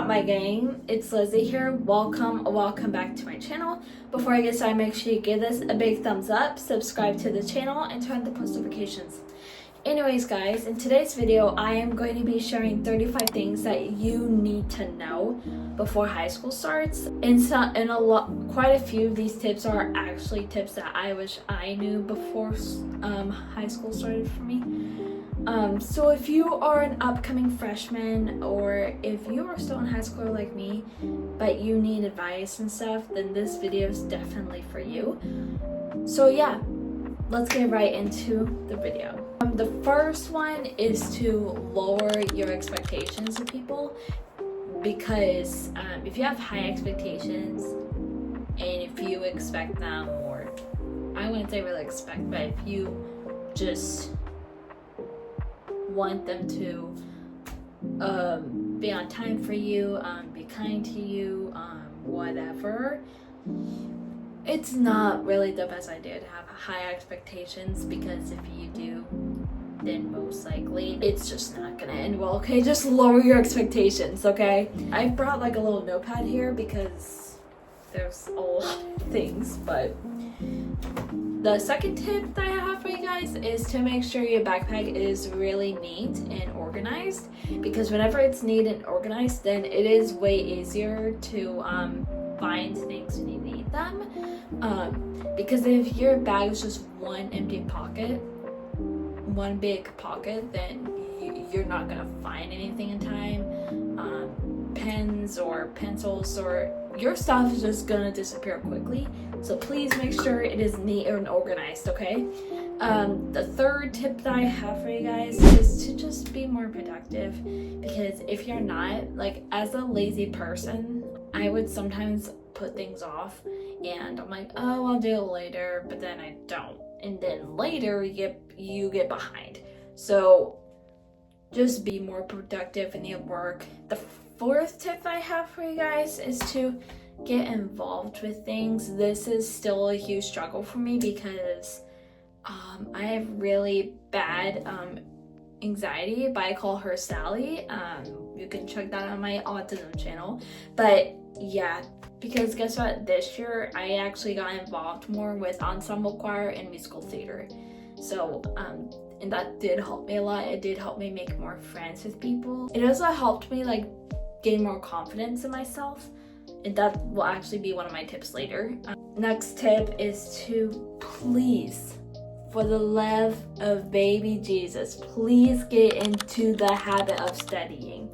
my gang? It's Lizzy here. Welcome back to my channel. Before I get started, make sure you give this a big thumbs up, subscribe to the channel, and turn on the post notifications. Anyways guys, in today's video I am going to be sharing 35 things that you need to know before high school starts. Quite a few of these tips are actually tips that I wish I knew before high school started for me. So if you are an upcoming freshman, or if you are still in high school like me but you need advice and stuff, then this video is definitely for you. So yeah, let's get right into the video. The first one is to lower your expectations of people, because if you have high expectations and if you expect them, or I wouldn't say really expect, but if you just want them to be on time for you, be kind to you, whatever, it's not really the best idea to have high expectations, because if you do, then most likely it's just not gonna end well. Okay, just lower your expectations, okay? I brought like a little notepad here because there's a lot of things, but the second tip that I have for you guys is to make sure your backpack is really neat and organized, because whenever it's neat and organized, then it is way easier to find things when you need them. Because if your bag is just one empty pocket, one big pocket, then you're not gonna find anything in time. Pens or pencils or your stuff is just gonna disappear quickly. So please make sure it is neat and organized, okay? The third tip that I have for you guys is to just be more productive, because if you're not, like, as a lazy person, I would sometimes put things off and I'm like, oh, I'll do it later, but then I don't, and then later you get behind. So just be more productive in your work. The fourth tip I have for you guys is to get involved with things. This is still a huge struggle for me because I have really bad anxiety, but I call her Sally. You can check that on my autism channel. But yeah, because guess what, this year I actually got involved more with ensemble choir and musical theater. So and that did help me a lot. It did help me make more friends with people. It also helped me like gain more confidence in myself, and that will actually be one of my tips later. Next tip is to please, for the love of baby Jesus, please get into the habit of studying.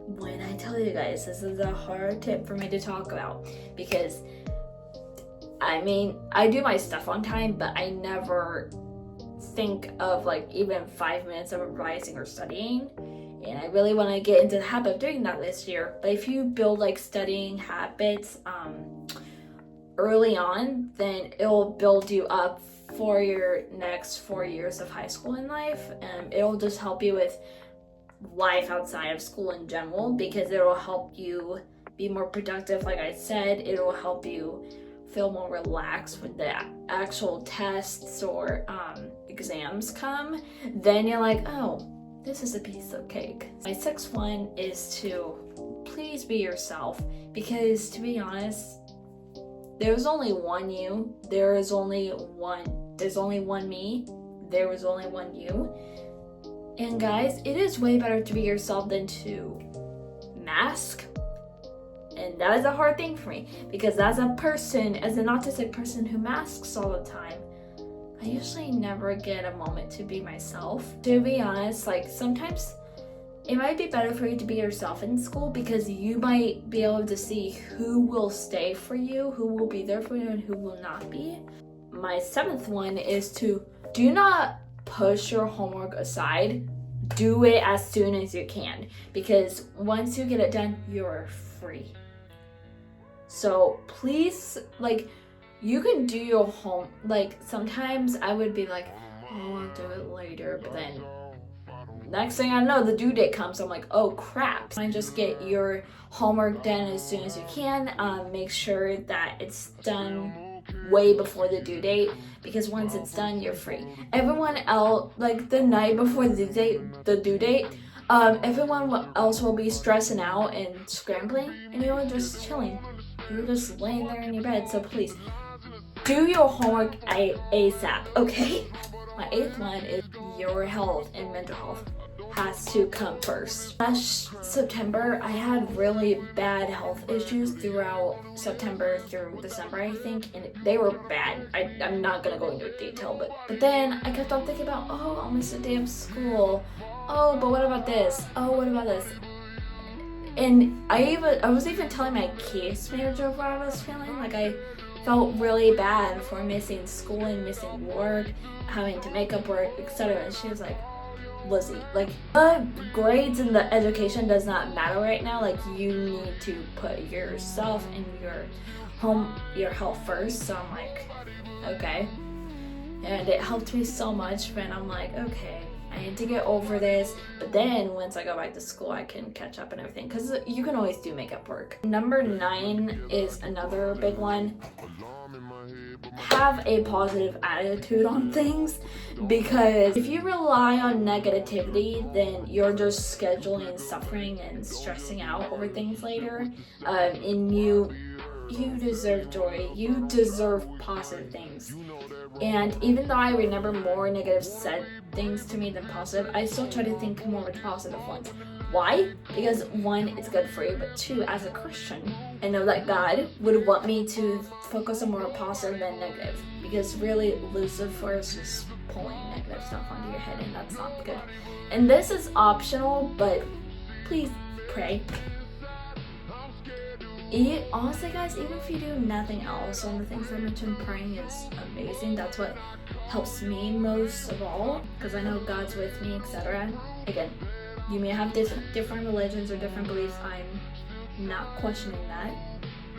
When I tell you guys, this is a hard tip for me to talk about, because I mean, I do my stuff on time, but I never think of like even 5 minutes of revising or studying, and I really want to get into the habit of doing that this year. But if you build like studying habits early on, then it'll build you up for your next 4 years of high school in life, and it'll just help you with life outside of school in general, because it'll help you be more productive. Like I said, it'll help you feel more relaxed when the actual tests or exams come. Then you're like, oh, this is a piece of cake. My sixth one is to please be yourself, because to be honest, there's only one you, there's only one me, there was only one you. And guys, it is way better to be yourself than to mask. And that is a hard thing for me, because as an autistic person who masks all the time, I usually never get a moment to be myself. To be honest, like sometimes it might be better for you to be yourself in school, because you might be able to see who will stay for you, who will be there for you, and who will not be. My seventh one is to do not push your homework aside. Do it as soon as you can, because once you get it done, you're free. So please, like, you can do your home, like sometimes I would be like, oh, I'll do it later, but then next thing I know, the due date comes. I'm like, oh crap. And just get your homework done as soon as you can. Make sure that it's done way before the due date, because once it's done, you're free. Everyone else, like the night before the due date, everyone else will be stressing out and scrambling, and you're just chilling. You're just laying there in your bed. So please do your homework ASAP, okay? My 8th one is your health and mental health has to come first. Last September, I had really bad health issues throughout September through December, I think, and they were bad. I'm not gonna go into detail, but then I kept on thinking about, oh, I'll miss a day of school. Oh, but what about this? Oh, what about this? And I was even telling my case manager what I was feeling. Like, I felt really bad for missing school and missing work, having to make up work, etc. And she was like, Lizzy, like, the grades and the education does not matter right now. Like, you need to put yourself and your health first. So I'm like, okay. And it helped me so much, but I'm like, okay, I need to get over this. But then once I go back to school, I can catch up and everything, because you can always do makeup work. Number 9 is another big one. Have a positive attitude on things, because if you rely on negativity, then you're just scheduling suffering and stressing out over things later. And you deserve joy. You deserve positive things. And even though I remember more negative said things to me than positive, I still try to think more of the positive ones. Why? Because 1, it's good for you, but 2, as a Christian, I know that God would want me to focus on more positive than negative, because really Lucifer is just pulling negative stuff onto your head, and that's not good. And this is optional, but please pray. Honestly, guys, even if you do nothing else, one of the things I mentioned, praying is amazing. That's what helps me most of all, because I know God's with me, etc. Again, you may have different religions or different beliefs. I'm not questioning that.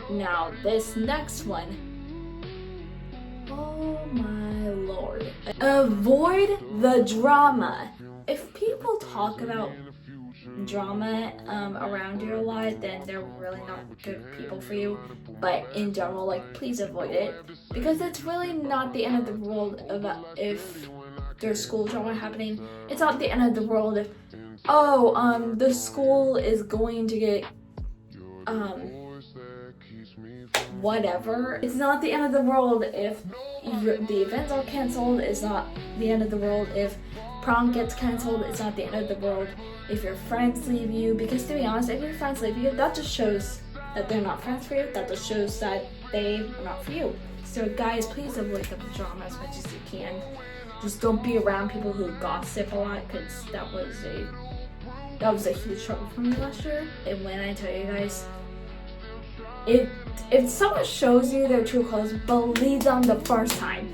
Now, this next one. Oh my Lord. Avoid the drama. If people talk about drama around you a lot, then they're really not good people for you. But in general, like, please avoid it, because it's really not the end of the world if there's school drama happening. It's not the end of the world if, oh, the school is going to get whatever. It's not the end of the world if the events are canceled. It's not the end of the world if prom gets canceled. It's not the end of the world if your friends leave you, because to be honest, if your friends leave you, that just shows that they're not friends for you. That just shows that they are not for you. So guys, please avoid the drama as much as you can. Just don't be around people who gossip a lot, because that was a huge trouble for me last year. And when I tell you guys, if someone shows you their true colors, believe them the first time.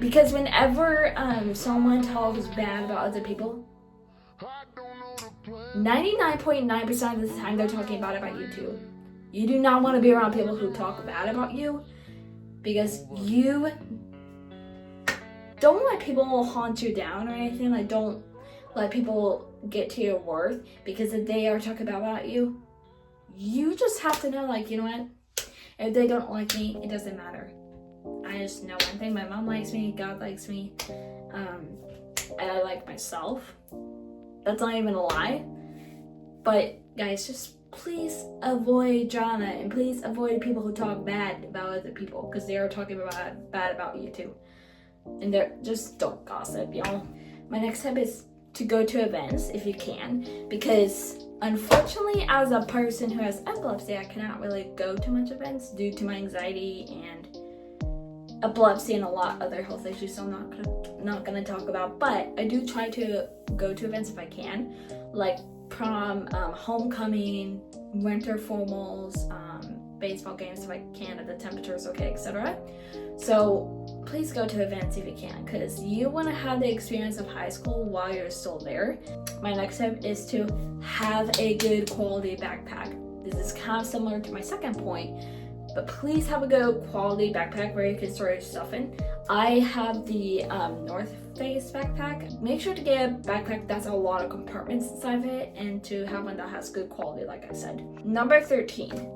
Because whenever someone talks bad about other people, 99.9% of the time they're talking bad about you too. You do not want to be around people who talk bad about you, because you don't let people haunt you down or anything. Like, don't let people get to your worth, because if they are talking bad about you, you just have to know, like, you know what? If they don't like me, it doesn't matter. I just know one thing: my mom likes me, God likes me, and I like myself. That's not even a lie. But guys, just please avoid drama, and please avoid people who talk bad about other people, because they are talking bad about you too. And just don't gossip, y'all. My next tip is to go to events if you can, because unfortunately, as a person who has epilepsy, I cannot really go to much events due to my anxiety and epilepsy and a lot of other health issues, so I'm not gonna talk about. But I do try to go to events if I can, like prom, homecoming, winter formals, baseball games if I can, if the temperature is okay, etc. So please go to events if you can, because you want to have the experience of high school while you're still there. My next tip is to have a good quality backpack. This is kind of similar to my second point, but please have a good quality backpack where you can store your stuff in. I have the North Face backpack. Make sure to get a backpack that's a lot of compartments inside of it, and to have one that has good quality, like I said. Number 13,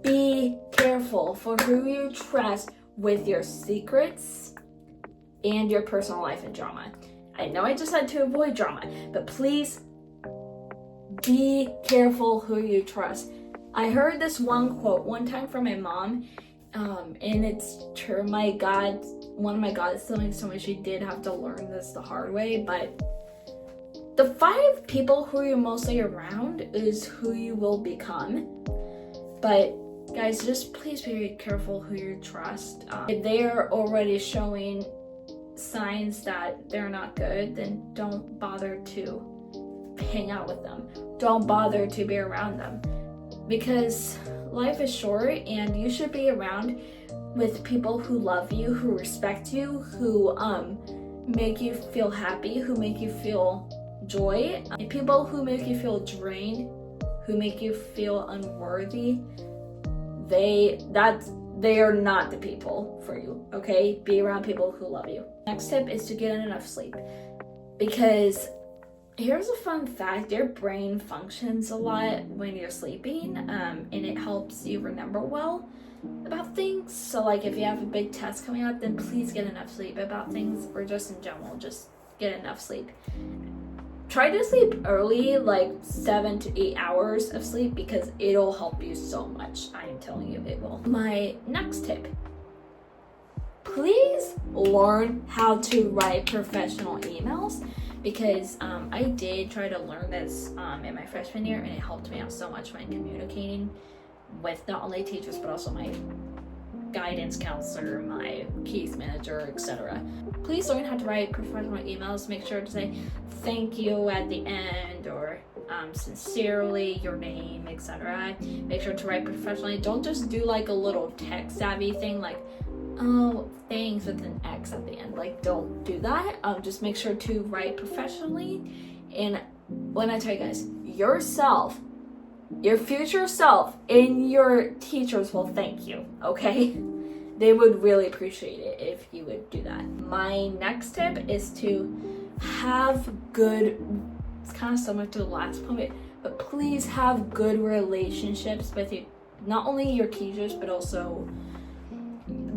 be careful for who you trust with your secrets and your personal life and drama. I know I just said to avoid drama, but please be careful who you trust. I heard this one quote one time from my mom, and it's true. One of my God siblings told me she did have to learn this the hard way, but the 5 people who you're mostly around is who you will become. But guys, just please be careful who you trust. If they are already showing signs that they're not good, then don't bother to hang out with them. Don't bother to be around them, because life is short and you should be around with people who love you, who respect you, who make you feel happy, who make you feel joy. And people who make you feel drained, who make you feel unworthy, they are not the people for you, okay? Be around people who love you. Next tip is to get enough sleep, because here's a fun fact: your brain functions a lot when you're sleeping, and it helps you remember well about things. So like if you have a big test coming up, then please get enough sleep about things, or just in general, just get enough sleep. Try to sleep early, like 7 to 8 hours of sleep, because it'll help you so much. I am telling you, it will. My next tip: please learn how to write professional emails, because I did try to learn this in my freshman year, and it helped me out so much when communicating with not only teachers but also my guidance counselor, my case manager, etc. Please learn how to write professional emails. Make sure to say thank you at the end, or sincerely, your name, etc. Make sure to write professionally. Don't just do like a little tech savvy thing like, oh, thanks with an X at the end. Like, don't do that. Just make sure to write professionally. And when I tell you guys, yourself, your future self, and your teachers will thank you, okay? They would really appreciate it if you would do that. My next tip is to have good, it's kind of similar to the last point, but please have good relationships with you, not only your teachers, but also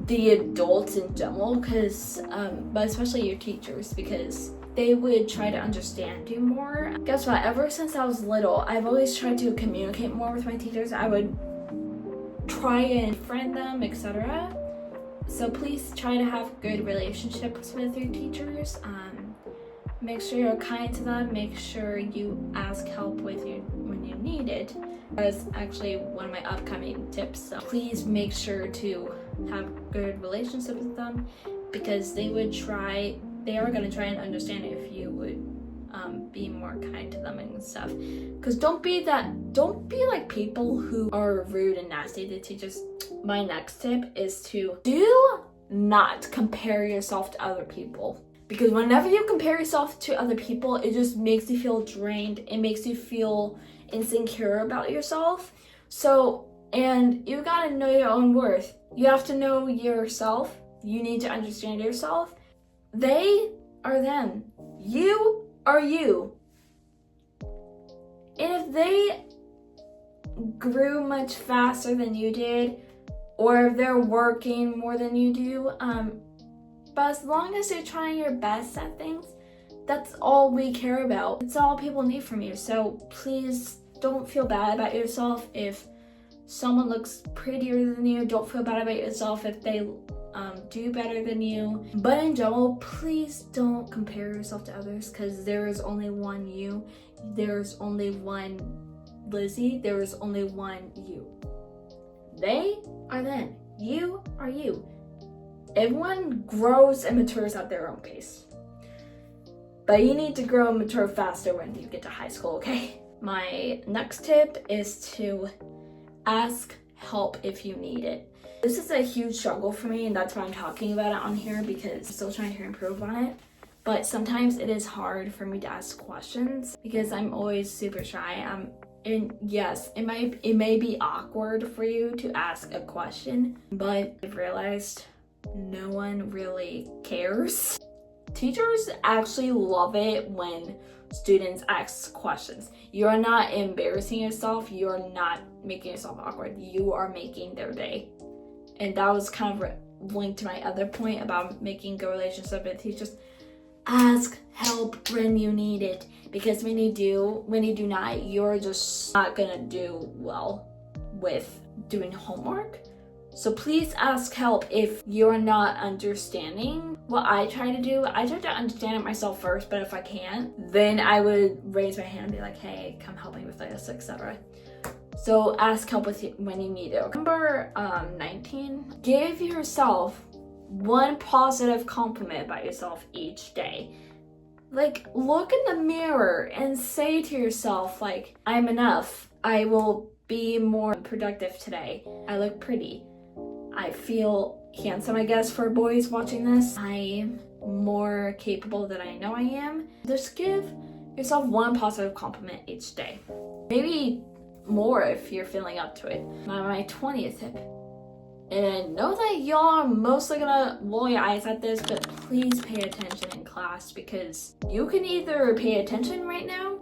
the adults in general, because but especially your teachers, because they would try to understand you more. Guess what? Ever since I was little, I've always tried to communicate more with my teachers. I would try and friend them, etc. So please try to have good relationships with your teachers. Make sure you're kind to them. Make sure you ask help with you when you need it. That's actually one of my upcoming tips. So please make sure to have good relationships with them, because they are going to try and understand if you would be more kind to them and stuff. Because don't be like people who are rude and nasty to teachers. My next tip is to do not compare yourself to other people, because whenever you compare yourself to other people, it just makes you feel drained. It makes you feel insecure about yourself. So, and you gotta know your own worth. You have to know yourself. You need to understand yourself. They are them. You are you. And if they grew much faster than you did, or if they're working more than you do, but as long as you're trying your best at things, that's all we care about. It's all people need from you. So please don't feel bad about yourself if someone looks prettier than you. Don't feel bad about yourself if they do better than you. But in general, please don't compare yourself to others, because there is only one you. There's only one Lizzy. There is only one you. They are them. You are you. Everyone grows and matures at their own pace. But you need to grow and mature faster when you get to high school, okay? My next tip is to ask help if you need it. This is a huge struggle for me, and that's why I'm talking about it on here, because I'm still trying to improve on it. But sometimes it is hard for me to ask questions because I'm always super shy. And yes, it may be awkward for you to ask a question, but I've realized no one really cares. Teachers actually love it when students ask questions. You are not embarrassing yourself. You are not making yourself awkward. You are making their day. And that was kind of link to my other point about making good relationships with teachers. Ask help when you need it, because when you do not, you're just not gonna do well with doing homework. So please ask help if you're not understanding. What I try to do, I try to understand it myself first, but if I can't, then I would raise my hand and be like, hey, come help me with this, etc. So ask help when you need it. Number 19, give yourself one positive compliment about yourself each day. Like, look in the mirror and say to yourself, like, I'm enough. I will be more productive today. I look pretty. I feel handsome, I guess, for boys watching this. I'm more capable than I know I am. Just give yourself one positive compliment each day. Maybe more if you're feeling up to it. My 20th tip. And I know that y'all are mostly gonna roll your eyes at this, but please pay attention in class, because you can either pay attention right now,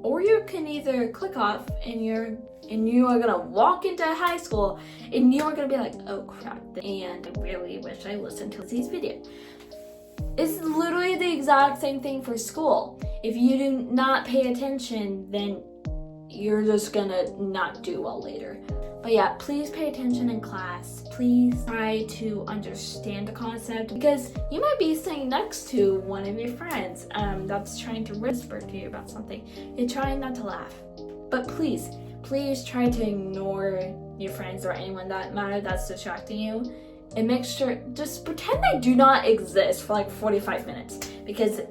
or you can either click off and you are gonna walk into high school and you are gonna be like, oh crap, and I really wish I listened to Lizzy's video. It's literally the exact same thing for school. If you do not pay attention, then you're just gonna not do well later. But yeah, please pay attention in class. Please try to understand the concept, because you might be sitting next to one of your friends that's trying to whisper to you about something. You're trying not to laugh. But please try to ignore your friends or anyone that matter that's distracting you, and make sure, just pretend they do not exist for like 45 minutes, because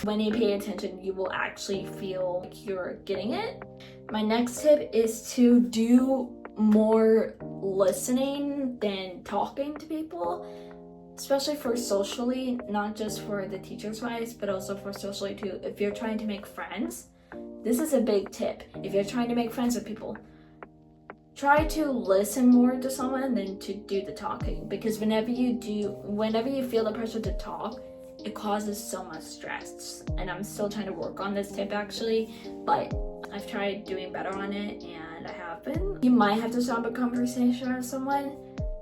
when you pay attention, you will actually feel like you're getting it. My next tip is to do more listening than talking to people, especially for socially, not just for the teacher's wise, but also for socially too. If you're trying to make friends, this is a big tip. If you're trying to make friends with people, try to listen more to someone than to do the talking, because whenever you feel the pressure to talk, it causes so much stress. And I'm still trying to work on this tip actually, but I've tried doing better on it, and I have been. You might have to stop a conversation with someone,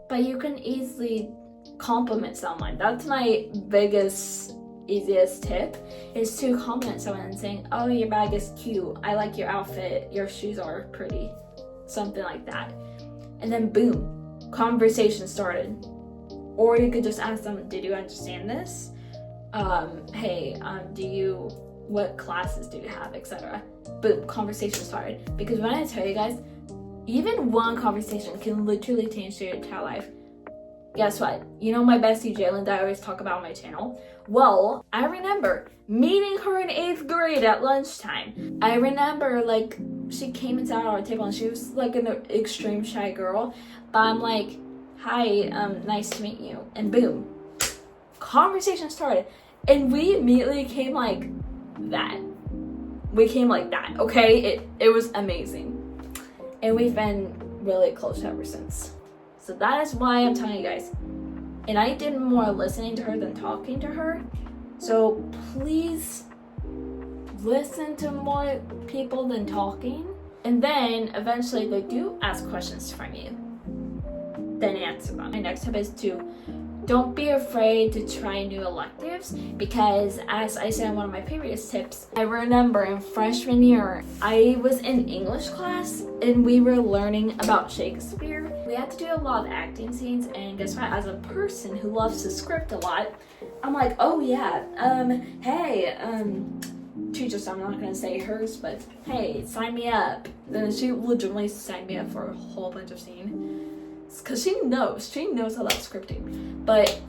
but you can easily compliment someone. That's my biggest, easiest tip, is to compliment someone and saying, oh, your bag is cute, I like your outfit, your shoes are pretty, something like that. And then boom, conversation started. Or you could just ask them, did you understand this? Hey, what classes do you have, etc. Boom, conversation started. Because when I tell you guys, even one conversation can literally change your entire life. Guess what? You know my bestie Jalen that I always talk about on my channel? Well, I remember meeting her in 8th grade at lunchtime. I remember, like, she came and sat at our table, and she was like an extreme shy girl. But I'm like, hi, nice to meet you. And boom, conversation started. And we immediately came like that. Okay? It was amazing. And we've been really close ever since. So that is why I'm telling you guys. And I did more listening to her than talking to her. So please listen to more people than talking. And then eventually they do ask questions from you, then answer them. My next tip is to don't be afraid to try new electives, because as I said in one of my previous tips, I remember in freshman year, I was in English class and we were learning about Shakespeare. We had to do a lot of acting scenes, and guess what? As a person who loves to script a lot, I'm like, oh yeah, hey, teachers, I'm not gonna say hers, but hey, sign me up. Then she legitimately signed me up for a whole bunch of scenes. Because she knows how that's scripting. But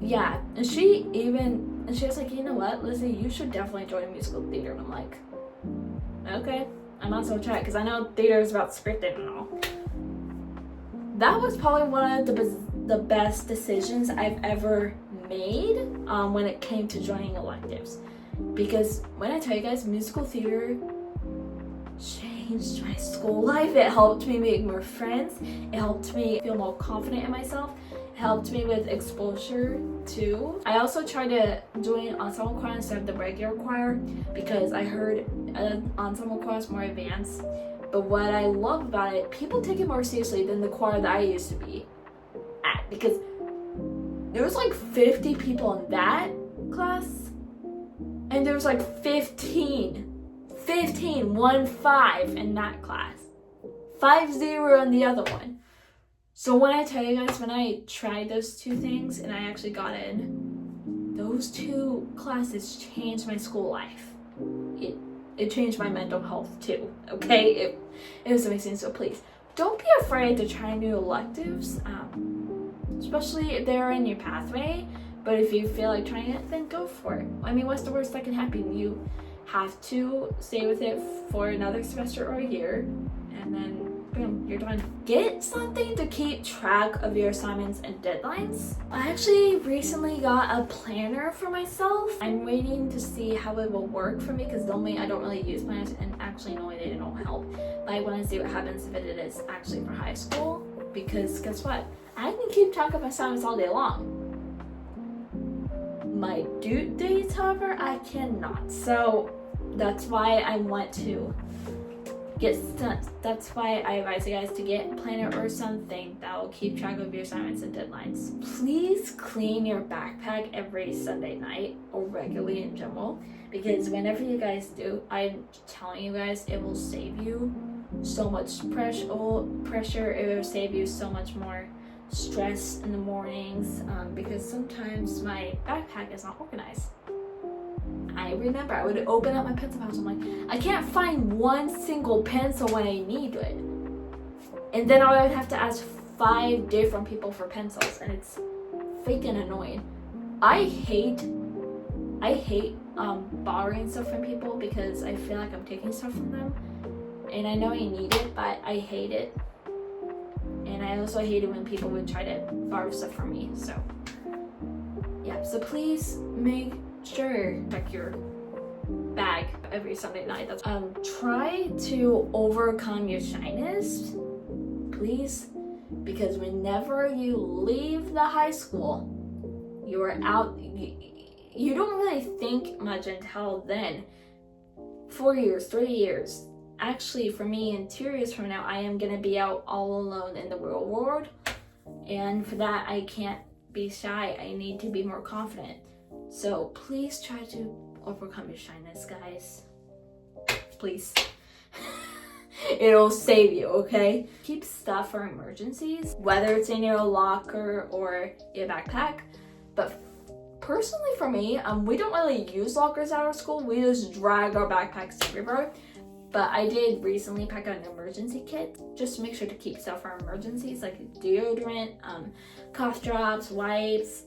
yeah, and she was like, you know what, Lizzy, you should definitely join musical theater. And I'm like, okay, I might as well try it, because I know theater is about scripting and all. That was probably one of the best decisions I've ever made when it came to joining electives. Because when I tell you guys, musical theater changed my school life. It helped me make more friends. It helped me feel more confident in myself. It helped me with exposure too. I also tried to join ensemble choir instead of the regular choir, because I heard ensemble choir is more advanced. But what I love about it, people take it more seriously than the choir that I used to be. that because there was like 50 people in that class, and there was like 15, 1-5 in that class, 5-0 in the other one. So when I tell you guys, when I tried those two things and I actually got in, those two classes changed my school life. It changed my mental health too, okay? It was amazing, so please, don't be afraid to try new electives, especially if they're in your pathway. But if you feel like trying it, then go for it. I mean, what's the worst that can happen? You have to stay with it for another semester or a year, and then boom, you're done. Get something to keep track of your assignments and deadlines. I actually recently got a planner for myself. I'm waiting to see how it will work for me because normally I don't really use planners, and actually normally they don't help. But I want to see what happens if it is actually for high school, because guess what? I can keep track of my assignments all day long. My due dates, however, I cannot. So that's why I want to that's why I advise you guys to get a planner or something that will keep track of your assignments and deadlines. Please clean your backpack every Sunday night or regularly in general, because whenever you guys do, I'm telling you guys, it will save you so much pressure. It will save you so much more stress in the mornings, because sometimes my backpack is not organized. I remember I would open up my pencil pouch. I'm like, I can't find one single pencil when I need it. And then I would have to ask 5 different people for pencils, and it's freaking annoying. I hate borrowing stuff from people because I feel like I'm taking stuff from them. And I know I need it, but I hate it. And I also hate it when people would try to borrow stuff from me. So yeah, so please make sure check your bag every Sunday night. That's try to overcome your shyness, please, because whenever you leave the high school, you are out. You don't really think much until then. 4 years, 3 years. Actually, for me, in 2 years from now, I am gonna be out all alone in the real world, and for that, I can't be shy. I need to be more confident. So please try to overcome your shyness, guys. Please. It'll save you, okay? Keep stuff for emergencies, whether it's in your locker or your backpack. But personally for me, we don't really use lockers at our school. We just drag our backpacks everywhere. But I did recently pack out an emergency kit just to make sure to keep stuff for emergencies, like deodorant, cough drops, wipes,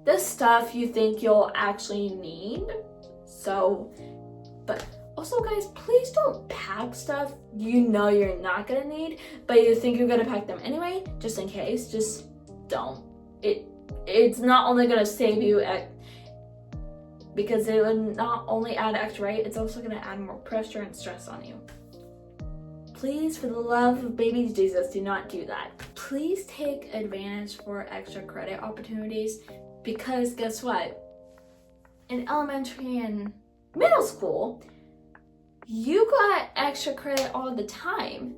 the stuff you think you'll actually need. So, but also guys, please don't pack stuff you know you're not gonna need, but you think you're gonna pack them anyway, just in case. Just don't. It's not only gonna save you because it would not only add extra weight, it's also gonna add more pressure and stress on you. Please, for the love of baby Jesus, do not do that. Please take advantage for extra credit opportunities, because guess what? In elementary and middle school, you got extra credit all the time.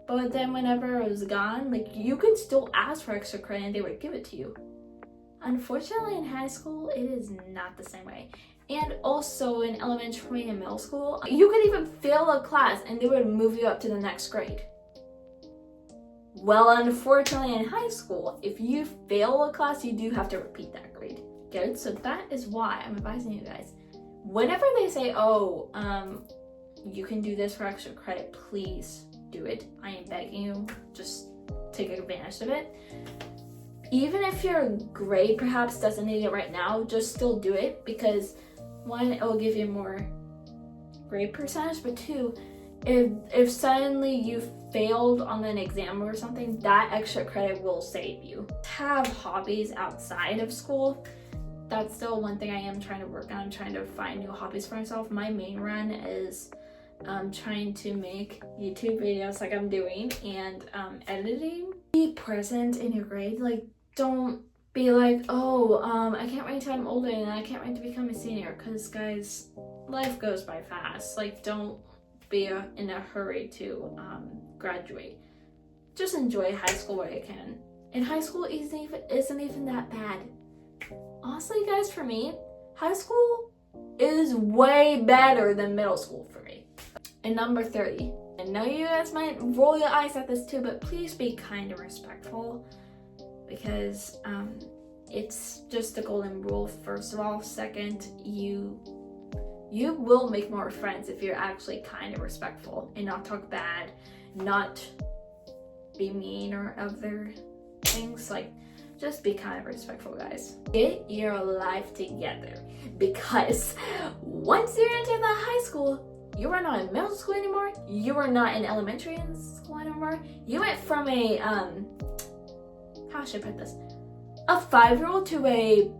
But then whenever it was gone, like, you could still ask for extra credit and they would give it to you. Unfortunately, in high school, it is not the same way. And also in elementary and middle school, you could even fail a class and they would move you up to the next grade. Well, unfortunately in high school, if you fail a class, you do have to repeat that grade. Good, so that is why I'm advising you guys. Whenever they say, oh, you can do this for extra credit, please do it. I am begging you, just take advantage of it. Even if your grade perhaps doesn't need it right now, just still do it, because one, it will give you more grade percentage, but two, if suddenly you failed on an exam or something, that extra credit will save you. Have hobbies outside of school. That's still one thing I am trying to work on. I'm trying to find new hobbies for myself. My main run is trying to make YouTube videos like I'm doing, and editing. Be present in your grade. Like, don't be like, oh, I can't wait until I'm older and I can't wait to become a senior, because guys, life goes by fast. Like, don't be in a hurry to graduate. just enjoy high school where you can. And high school isn't even that bad. Honestly, guys, for me, high school is way better than middle school for me. And number 30. I know you guys might roll your eyes at this too, but please be kind and respectful, because it's just the golden rule, first of all. Second, you will make more friends if you're actually kind and respectful and not talk bad, not be mean or other things. Like, just be kind and respectful, guys. Get your life together, because once you enter the high school, you are not in middle school anymore. You are not in elementary school anymore. You went from a how should I put this? A 5-year-old to a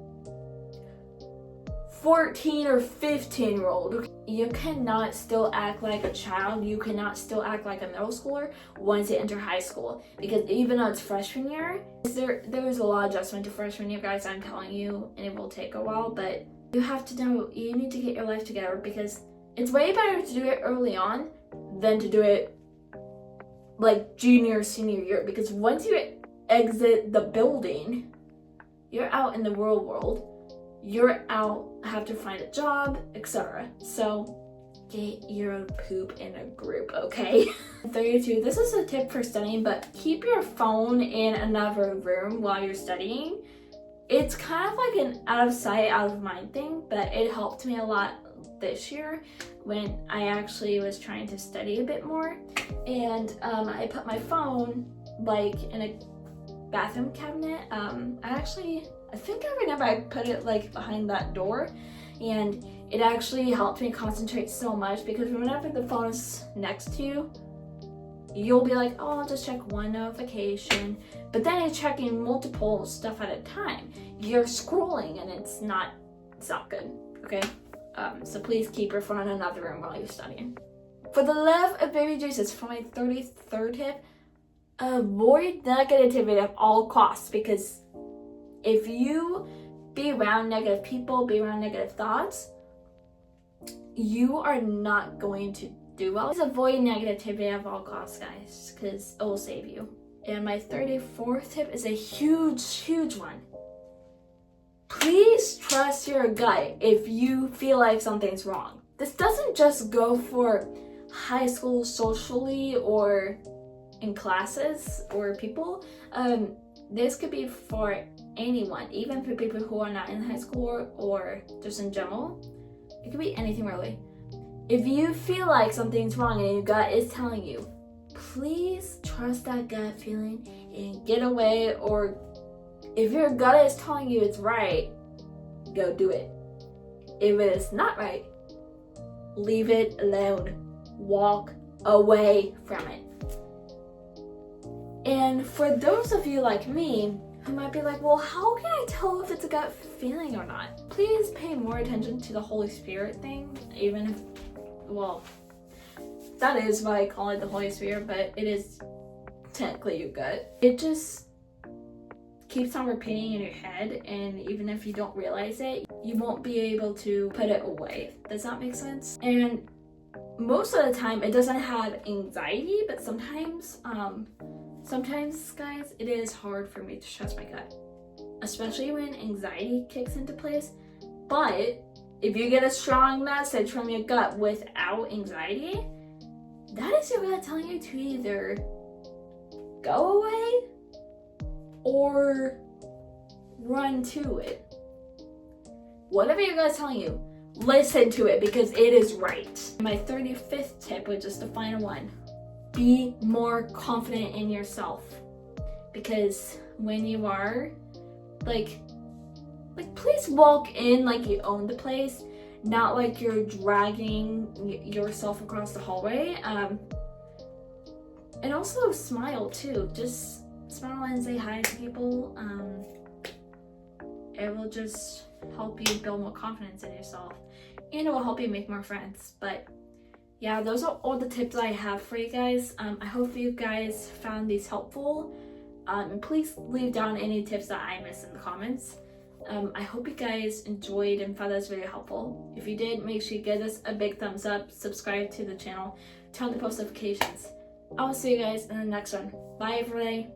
14 or 15-year-old. You cannot still act like a child. You cannot still act like a middle schooler once you enter high school, because even though it's freshman year, there's a lot of adjustment to freshman year, guys. I'm telling you, and it will take a while, but you have to know you need to get your life together, because it's way better to do it early on than to do it like junior, senior year, because once you exit the building, you're out in the real world. You're out, have to find a job, etc. So get your poop in a group, okay? 32, this is a tip for studying, but keep your phone in another room while you're studying. It's kind of like an out of sight, out of mind thing, but it helped me a lot this year when I actually was trying to study a bit more. And I put my phone like in a bathroom cabinet. I think I remember I put it like behind that door, and it actually helped me concentrate so much, because whenever the phone is next to you, you'll be like, oh, I'll just check one notification, but then you're checking multiple stuff at a time. You're scrolling, and it's not good, okay? So please keep your phone in another room while you're studying. For the love of baby Jesus, for my 33rd tip, avoid negativity at all costs, because if you be around negative people, be around negative thoughts, you are not going to do well. Just avoid negativity at all costs, guys, because it will save you. And my 34th tip is a huge one. Please trust your gut if you feel like something's wrong. This doesn't just go for high school socially or in classes or people. This could be for anyone, even for people who are not in high school or just in general. It could be anything really. If you feel like something's wrong and your gut is telling you, please trust that gut feeling and get away. Or if your gut is telling you it's right, go do it. If it is not right, leave it alone. Walk away from it. And for those of you like me who might be like, well, how can I tell if it's a gut feeling or not? Please pay more attention to the Holy Spirit thing, even if, well, that is why I call it the Holy Spirit, but it is technically your gut. It just keeps on repeating in your head, and even if you don't realize it, you won't be able to put it away. Does that make sense? And most of the time, it doesn't have anxiety, but sometimes, guys, it is hard for me to trust my gut, especially when anxiety kicks into place. But if you get a strong message from your gut without anxiety, that is your gut telling you to either go away or run to it. Whatever your gut's telling you, listen to it, because it is right. My 35th tip, which is the final one, be more confident in yourself. Because when you are, like please walk in like you own the place, not like you're dragging yourself across the hallway. And also smile too. Just smile and say hi to people. It will just help you build more confidence in yourself, and it will help you make more friends. But yeah, those are all the tips I have for you guys. I hope you guys found these helpful. Please leave down any tips that I missed in the comments. I hope you guys enjoyed and found this video helpful. If you did, make sure you give us a big thumbs up, subscribe to the channel, turn on the post notifications. I'll see you guys in the next one. Bye everybody.